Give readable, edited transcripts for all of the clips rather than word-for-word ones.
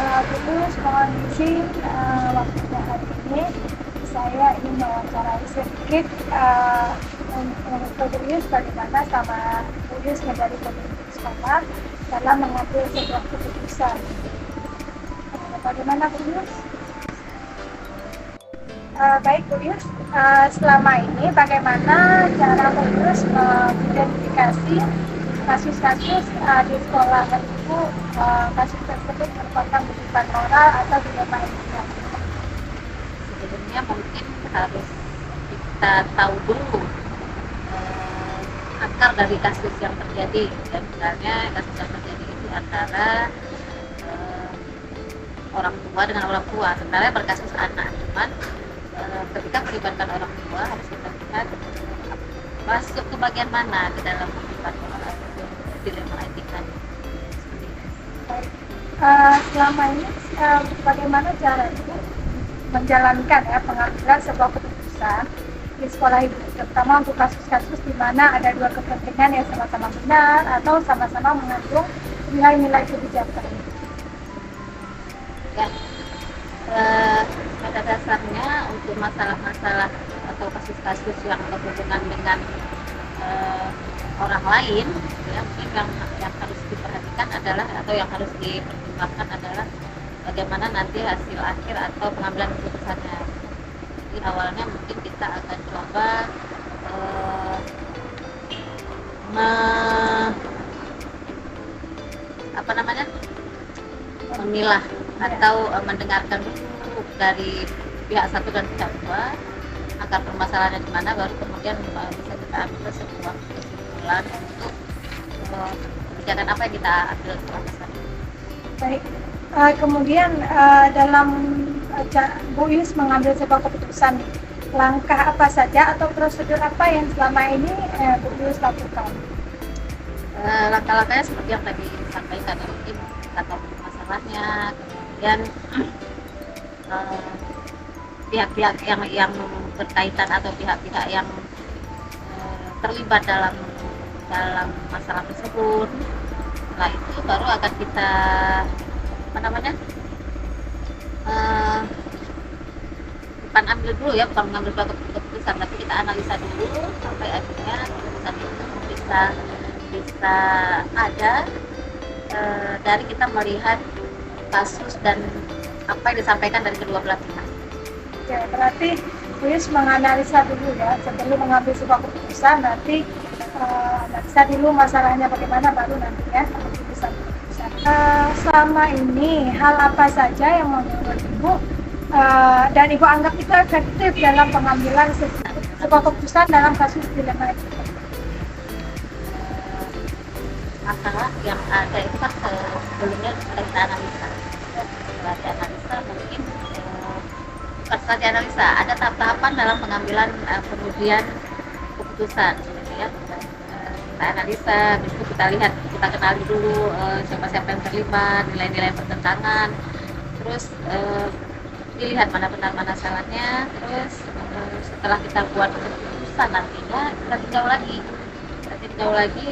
Terus mohon izin waktunya hari ini saya ingin mewawancarai sedikit untuk Yus bagaimana sama Yus menjadi pemimpin sekolah dalam mengambil sebuah keputusan. Bagaimana Bu Yus? Baik Bu Yus, selama ini bagaimana cara Bu Yus mengidentifikasi kasus-kasus di sekolah Ibu, kasus tersebut merupakan beban moral atau dilema etika? Sebenarnya mungkin harus kita tahu dulu akar dari kasus yang terjadi. Ya, misalnya kasus yang terjadi itu antara orang tua dengan orang tua, sebenarnya berkasus anak, cuman ketika melibatkan orang tua harus kita lihat masuk ke bagian mana ke dalam dilema etika. Selama ini bagaimana caranya menjalankan pengambilan sebuah keputusan di sekolah Ibu, terutama untuk kasus-kasus di mana ada dua kepentingan yang sama-sama benar atau sama-sama mengandung nilai-nilai kebijakan? Ya, pada dasarnya untuk masalah-masalah atau kasus-kasus yang berhubungan dengan orang lain, ya, mungkin yang harus diperhatikan adalah atau yang harus dipertimbangkan adalah bagaimana nanti hasil akhir atau pengambilan keputusannya. Jadi awalnya mungkin kita akan coba memilah atau mendengarkan dulu dari pihak satu dan pihak dua akar permasalahannya di mana, baru kemudian bisa kita ambil sebuah kesimpulan untuk kebijakan apa yang kita ambil setelah kesana. Baik, kemudian dalam Bu Yus mengambil sebuah keputusan, langkah apa saja atau prosedur apa yang selama ini Bu Yus lakukan? Langkah-langkahnya seperti yang tadi disampaikan, mungkin kita tahu masalahnya, kemudian pihak-pihak yang berkaitan atau pihak-pihak yang terlibat dalam masalah tersebut. Setelah itu baru akan kita bukan ambil dulu ya, bukan mengambil keputusan, tapi kita analisa dulu sampai akhirnya keputusan itu bisa ada dari kita melihat kasus dan apa yang disampaikan dari kedua belah pihak. Ya, berarti Bu Yus menganalisa dulu ya sebelum mengambil sebuah keputusan, nanti analisa dulu masalahnya bagaimana, baru nanti ya bisa keputusan. Selama ini hal apa saja yang menurut Ibu dan Ibu anggap itu efektif dalam pengambilan sebuah keputusan dalam kasus dilema etika? Masalah yang ada itu kan sebelumnya kita analisa. Setelah dianalisa mungkin setelah dianalisa ada tahap-tahapan dalam pengambilan kemudian keputusan, gitu ya. Kita analisa, itu kita lihat, kita kenali dulu siapa-siapa yang terlibat, nilai-nilai pertentangan, terus dilihat mana benar mana salahnya, terus setelah kita buat keputusan nantinya kita tinjau lagi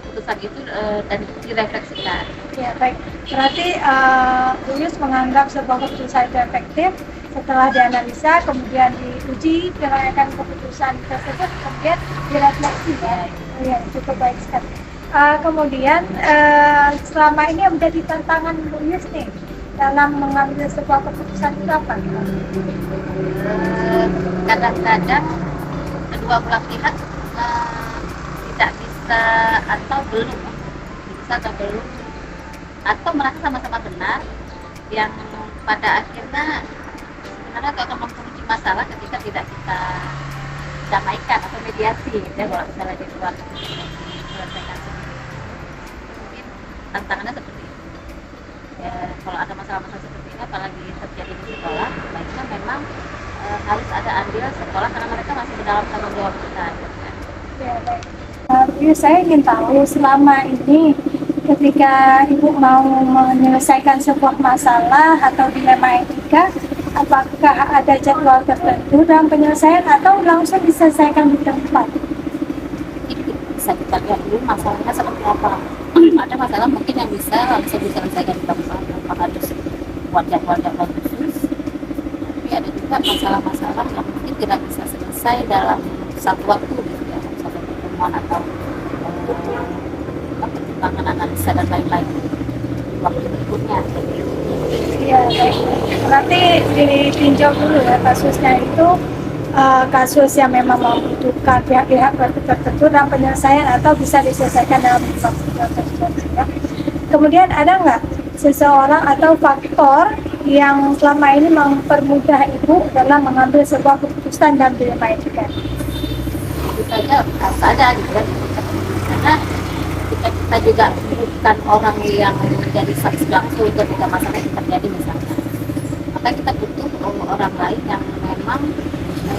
keputusan itu dan direfleksikan. Ya, baik. Berarti Bu Yus menganggap sebuah keputusan itu efektif setelah dianalisa, kemudian diuji kelayakan keputusan tersebut, kemudian direfleksi. Ya, cukup baik sekali. Kemudian selama ini yang menjadi tantangan Bu Yus nih dalam mengambil sebuah keputusan itu apa? Kadang-kadang kedua belah pihak tidak bisa atau belum atau merasa sama-sama benar, yang pada akhirnya sebenarnya itu akan mempunyai masalah ketika tidak kita damaikan atau mediasi, ya, kalau misalnya di luar menyelesaikan sendiri. Mungkin tantangannya seperti itu ya, kalau ada masalah-masalah seperti ini apalagi terjadi di sekolah, baiknya memang harus ada andil sekolah karena mereka masih di dalam tanggung jawab kita, kan? Ya, baik. Saya ingin tahu selama ini ketika Ibu mau menyelesaikan sebuah masalah atau dilema etika, apakah ada jadwal tertentu dalam penyelesaian atau langsung diselesaikan di tempat? Bisa kita lihat dulu masalahnya seperti apa. Ada masalah mungkin yang bisa langsung diselesaikan di tempat, tanpa harus membuat jadwal-jadwal khusus. Tapi ada juga masalah-masalah yang mungkin tidak bisa selesai dalam satu waktu gitu ya, satu pertemuan atau pertimbangan analisa dan lain-lain waktu berikutnya. Iya, baik. Berarti ditinjau dulu ya kasusnya itu kasus yang memang membutuhkan pihak-pihak tertentu dan penyelesaian atau bisa diselesaikan dalam waktu tertentu ya. Kemudian ada nggak seseorang atau faktor yang selama ini mempermudah ibu dalam mengambil sebuah keputusan dalam dilema etika? Itu saja harus ada gitu kan, karena kita juga bukan orang yang menjadi saksi langsung ketika masalah itu terjadi misalnya, maka kita butuh orang lain yang memang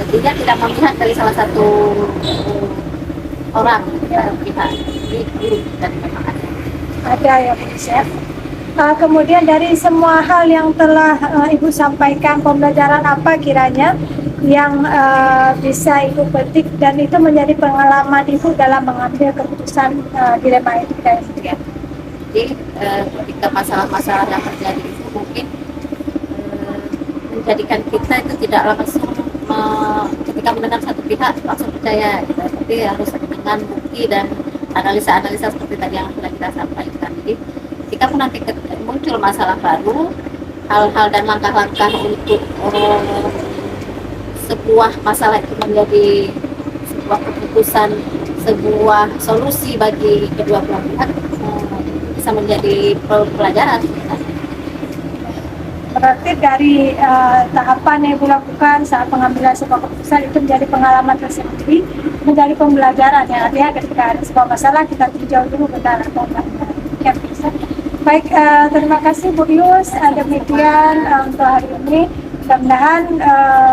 dia tidak memihak dari salah satu orang pihak, jadi guru dan memang Ada ya Bu Chef. Kemudian dari semua hal yang telah Ibu sampaikan, pembelajaran apa kiranya yang bisa Ibu petik dan itu menjadi pengalaman Ibu dalam mengambil keputusan dilema etika itu ya? Jadi ketika masalah-masalah yang terjadi itu mungkin menjadikan kita itu tidak langsung ketika mendengar satu pihak langsung percaya gitu. Tapi harus dengan bukti dan analisa-analisa seperti tadi yang sudah kita sampaikan. Jadi ketika pun nanti muncul masalah baru, hal-hal dan langkah-langkah untuk sebuah masalah itu menjadi sebuah keputusan, sebuah solusi bagi kedua belah pihak, bisa menjadi pelajaran. Berarti dari tahapan yang Ibu lakukan saat pengambilan sebuah keputusan itu menjadi pengalaman tersendiri, menjadi pembelajaran ya. Artinya ketika ada sebuah masalah kita tinjau dulu benar atau enggak. Ya, bisa. Baik, terima kasih Bu Yus. Demikian untuk hari ini. Mudah-mudahan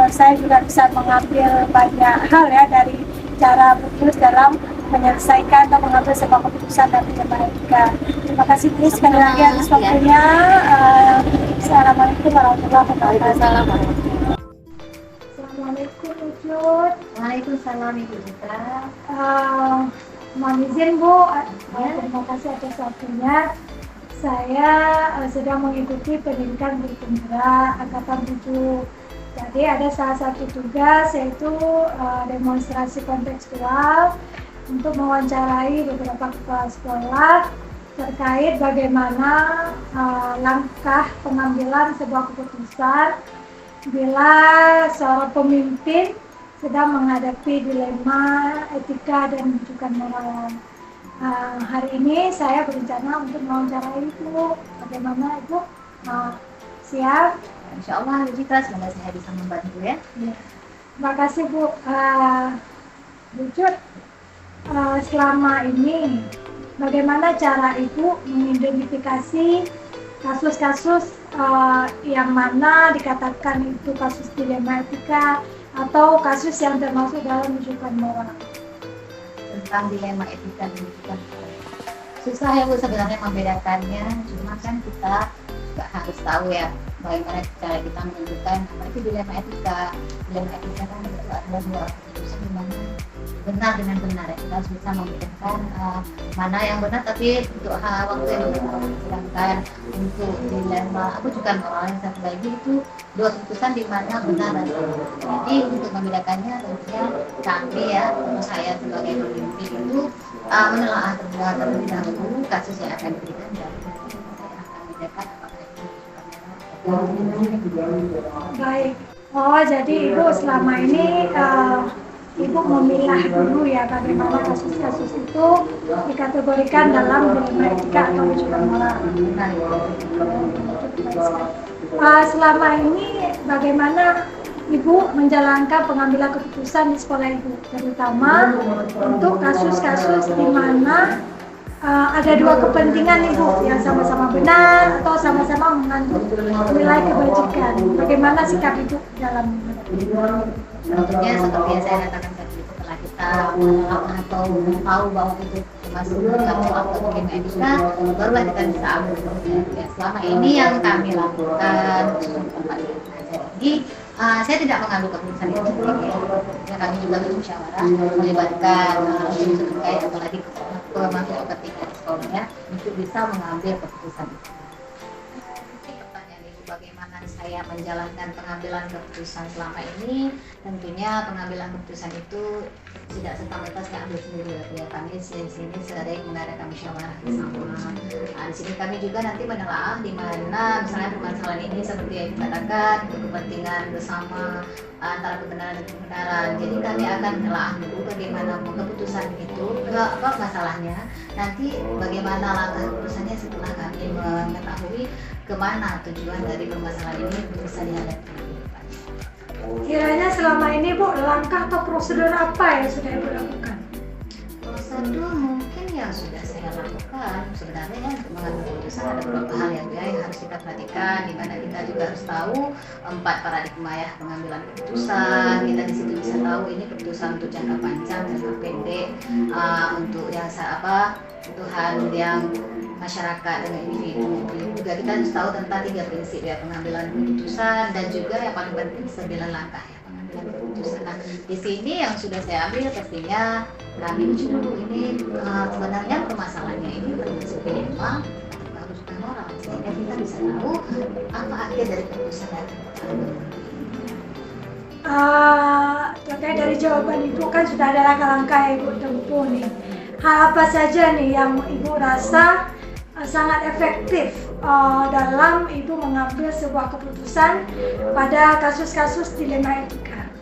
saya juga bisa mengambil banyak hal ya dari cara Bu Yus dalam menyelesaikan atau mengambil sebuah keputusan dan dilema. Terima kasih Bu Yus sekali lagi atas waktunya. Assalamualaikum warahmatullahi wabarakatuh. Assalamualaikum Ucut. Waalaikumsalam Ibu Citra. Mohon izin Bu, terima kasih atas waktunya. Saya sedang mengikuti pendidikan guru penggerak Angkatan 7. Jadi ada salah satu tugas yaitu demonstrasi kontekstual untuk mewawancarai beberapa kepala sekolah terkait bagaimana langkah pengambilan sebuah keputusan bila seorang pemimpin sedang menghadapi dilema etika dan rujukan moral. Hari ini saya berencana untuk mewawancarai Ibu. Bagaimana Ibu? Siap? Insya Allah Ibu Citra, semoga saya bisa membantu ya. Terima kasih Bu. Bu Cut, selama ini bagaimana cara Ibu mengidentifikasi kasus-kasus yang mana dikatakan itu kasus dilema etika atau kasus yang termasuk dalam rujukan moral? Tentang dilema etika dan rujukan moral, susah ya Bu sebenarnya membedakannya, cuma kan kita juga harus tahu ya bagaimana cara kita menentukan apa itu dilema etika. Dilema etika kan itu ada dua keputusan di mana benar dengan benar ya, kita harus bisa membedakan mana yang benar tapi untuk waktu yang benar. Sedangkan untuk dilema rujukan moral yang satu lagi itu dua keputusan di mana benar dan salah. Jadi untuk membedakannya tentunya kami ya, saya sebagai pemimpin itu menelaah terlebih dahulu kasus yang akan diberikan dan saya akan membedakan apakah itu rujukan moral. Baik. Oh, jadi Ibu selama ini Ibu memilah dulu ya bagaimana kasus-kasus itu dikategorikan dalam dilema etika atau rujukan moral. Selama ini bagaimana Ibu menjalankan pengambilan keputusan di sekolah Ibu, terutama untuk kasus-kasus di mana ada dua kepentingan Ibu yang sama-sama benar atau sama-sama mengandung nilai kebajikan. Bagaimana sikap Ibu dalam Tentunya seperti yang saya katakan tadi, setelah kita menolak atau tahu bahwa itu termasuk kamu atau dilema etika, barulah kita bisa ambil keputusan. Ya, selama ini yang kami lakukan tempat ini, saya tidak mengambil keputusan itu sendiri. Ya, kami juga bermusyawarah melibatkan unsur terkait apalagi pemangku kepentingan di sekolahnya untuk bisa mengambil keputusan itu. Pertanyaan Ibu bagaimana saya menjalankan pengambilan keputusan selama ini. Tentunya pengambilan keputusan itu tidak serta-merta saya ambil sendiri ya. Kami di sini sering mengadakan musyawarah bersama. Nah, di sini kami juga nanti menelaah di mana misalnya permasalahan ini seperti yang dikatakan kepentingan bersama antara kebenaran dan kebenaran. Jadi kami akan menelaah dulu bagaimana keputusan itu, apa masalahnya. Nanti bagaimana langkah keputusannya setelah kami mengetahui kemana tujuan dari permasalahan ini bisa dihadapi. Kiranya selama ini Bu, langkah atau prosedur apa yang sudah Ibu lakukan? Prosedur mungkin yang sudah saya lakukan sebenarnya ya, untuk mengambil keputusan ada beberapa hal yang harus kita perhatikan, di mana kita juga harus tahu 4 paradigma ya pengambilan keputusan. Kita di situ bisa tahu ini keputusan untuk jangka panjang, jangka pendek, untuk yang kebutuhan yang masyarakat dan individu. Juga kita harus tahu tentang 3 prinsip ya pengambilan keputusan, dan juga yang paling penting 9 langkah ya pengambilan keputusan. Nah, di sini yang sudah saya ambil pastinya kami uji dulu ini sebenarnya permasalahannya ini termasuk dilema atau harus moral, sehingga kita bisa tahu apa akhir dari keputusan yang terkait dari jawaban Ibu kan sudah ada langkah-langkah yang Ibu tempuh nih. Hal apa saja nih yang Ibu rasa sangat efektif dalam Ibu mengambil sebuah keputusan pada kasus-kasus dilema etika?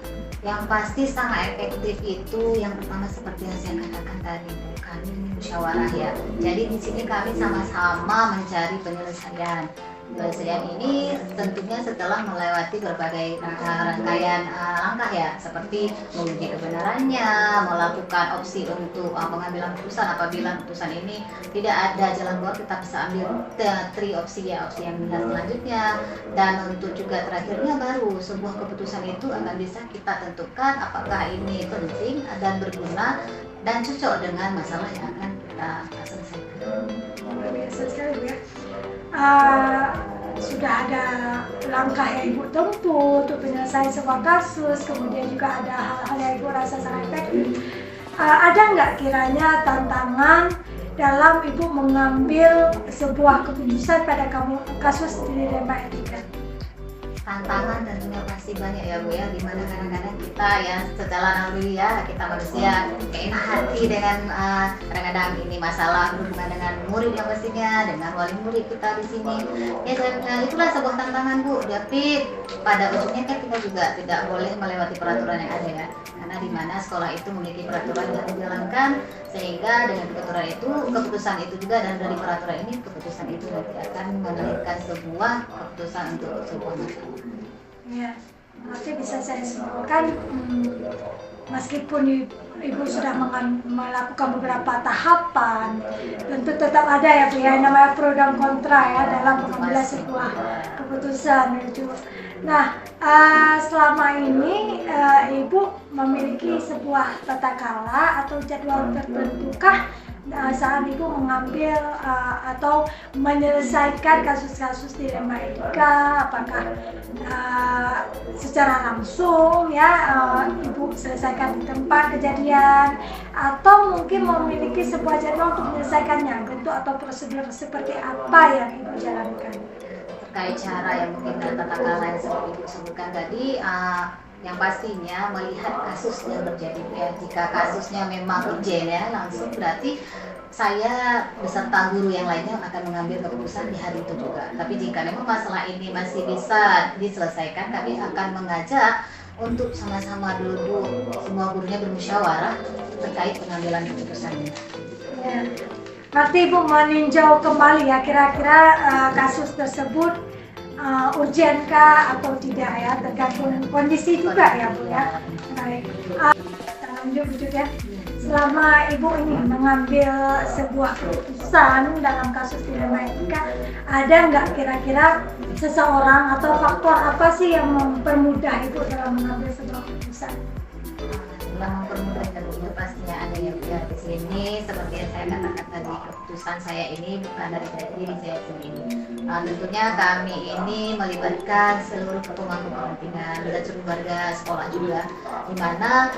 Yang pasti sangat efektif itu yang pertama seperti yang saya katakan tadi, kami musyawarah ya. Jadi di sini kami sama-sama mencari penyelesaian. Penyelesaian ini tentunya setelah melewati berbagai rangkaian langkah ya, seperti menguji kebenarannya, melakukan opsi untuk pengambilan keputusan. Apabila keputusan ini tidak ada jalan keluar, kita bisa ambil 3 opsi ya, opsi yang selanjutnya. Dan untuk juga terakhirnya baru sebuah keputusan itu akan bisa kita tentukan apakah ini penting dan berguna dan cocok dengan masalah yang akan kita selesaikan. Luar biasa sekali ya. Sudah ada langkah yang Ibu tempuh untuk penyelesaian sebuah kasus, kemudian juga ada hal-hal yang Ibu rasa sangat efektif. Ada nggak kiranya tantangan dalam Ibu mengambil sebuah keputusan pada kasus dilema etika? Tantangan tentunya pasti banyak ya Bu ya, dimana kadang-kadang kita ya secara naluri ya, kita manusia keenak hati dengan kadang-kadang ini masalah berhubungan dengan murid yang pastinya, dengan wali murid kita di sini ya. Itulah sebuah tantangan Bu, tapi pada ujungnya kan kita juga tidak boleh melewati peraturan yang ada ya, karena dimana sekolah itu memiliki peraturan yang dijalankan, sehingga dengan peraturan itu keputusan itu juga, dan dari peraturan ini keputusan itu nanti akan melahirkan sebuah keputusan untuk sebuah masalah. Ya, berarti bisa saya simpulkan, meskipun Ibu sudah melakukan beberapa tahapan, tentu tetap ada ya Bu ya, namanya pro dan kontra ya dalam mengambil sebuah keputusan itu. Nah, selama ini Ibu memiliki sebuah tata cara atau jadwal tertentukah saat Ibu mengambil atau menyelesaikan kasus-kasus dilema etika? Apakah secara langsung ya Ibu selesaikan di tempat kejadian, atau mungkin memiliki sebuah jadwal untuk menyelesaikannya, bentuk atau prosedur seperti apa yang Ibu jalankan? Terkait cara yang mungkin tata cara yang seperti Ibu sebutkan tadi, yang pastinya melihat kasus yang terjadi ya. Jika kasusnya memang urgent ya, langsung berarti saya beserta guru yang lainnya akan mengambil keputusan di hari itu juga. Tapi jika memang masalah ini masih bisa diselesaikan, kami akan mengajak untuk sama-sama duduk semua gurunya bermusyawarah terkait pengambilan keputusannya. Ya. Berarti Ibu meninjau kembali ya, kira-kira kasus tersebut urgenkah atau tidak ya, tergantung kondisi juga ya Bu ya. Baik, kita lanjut ya. Selama Ibu ini mengambil sebuah keputusan dalam kasus dilema etika, ada nggak kira-kira seseorang atau faktor apa sih yang mempermudah Ibu dalam mengambil sebuah keputusan? Dalam mempermudah itu pastinya ada yang biar di sini, seperti yang saya katakan tadi, keputusan saya ini bukan dari diri saya sendiri. Tentunya kami ini melibatkan seluruh pemangku kepentingan dan seluruh warga sekolah juga, di mana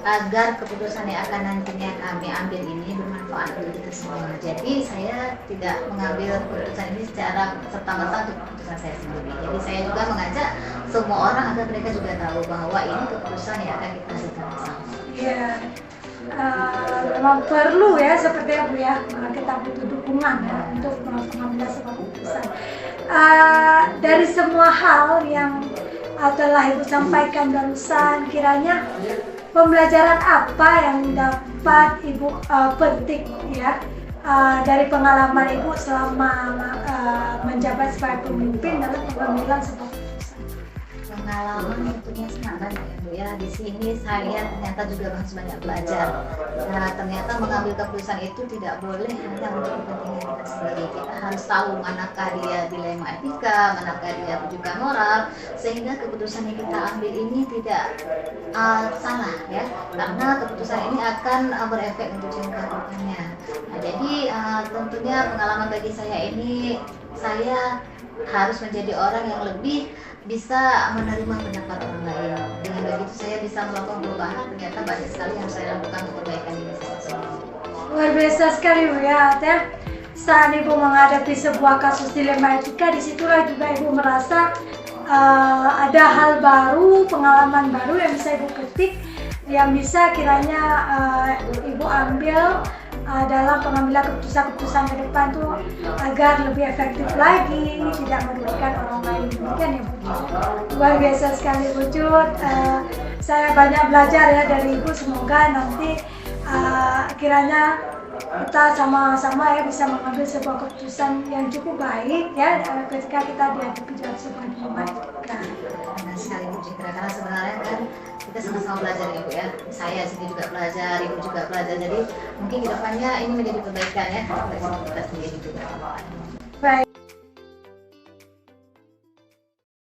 agar keputusan yang akan nantinya kami ambil ini bermanfaat untuk kita semua. Jadi saya tidak mengambil keputusan ini secara serta-merta untuk keputusan saya sendiri. Jadi saya juga mengajak semua orang agar mereka juga tahu bahwa ini keputusan yang akan kita hasilkan bersama. Iya, memang perlu ya seperti itu ya, kita butuh dukungan ya untuk mengambil sebuah keputusan. Dari semua hal yang telah Ibu sampaikan barusan, kiranya pembelajaran apa yang dapat Ibu petik ya dari pengalaman Ibu selama menjabat sebagai pemimpin dalam pengambilan sebuah keputusan? Pengalaman tentunya sangat banyak ya Bu ya. Di sini saya ternyata juga harus banyak belajar. Nah, ternyata mengambil keputusan itu tidak boleh hanya untuk kepentingan kita sendiri. Kita harus tahu manakah dia dilema etika, manakah dia rujukan moral, sehingga keputusan yang kita ambil ini tidak salah ya. Karena keputusan ini akan berefek untuk jangka depannya. Nah, jadi tentunya pengalaman bagi saya ini, saya harus menjadi orang yang lebih bisa menerima pendapat orang lain. Dengan begitu saya bisa melakukan perubahan. Ternyata banyak sekali yang saya lakukan untuk perbaikan diri saya sendiri. Luar biasa sekali Bu ya, Teh. Saat Ibu menghadapi sebuah kasus dilema etika, disitulah juga Ibu merasa ada hal baru, pengalaman baru yang bisa Ibu petik, yang bisa kiranya Ibu ambil dalam pengambilan keputusan-keputusan ke depan tuh agar lebih efektif lagi, tidak merugikan orang lain. Demikian ya Bu. Luar biasa sekali Bu Cut. Saya banyak belajar ya dari Ibu. Semoga nanti kiranya kita sama-sama ya bisa mengambil sebuah keputusan yang cukup baik ya ketika kita dihadapi dalam sebuah dilema etika. Benar sekali Bu Citra, karena sebenarnya kan kita sama-sama belajar ya Bu ya. Saya sendiri juga belajar, Ibu juga belajar. Jadi mungkin kedepannya ini menjadi perbaikan ya untuk kita sendiri juga.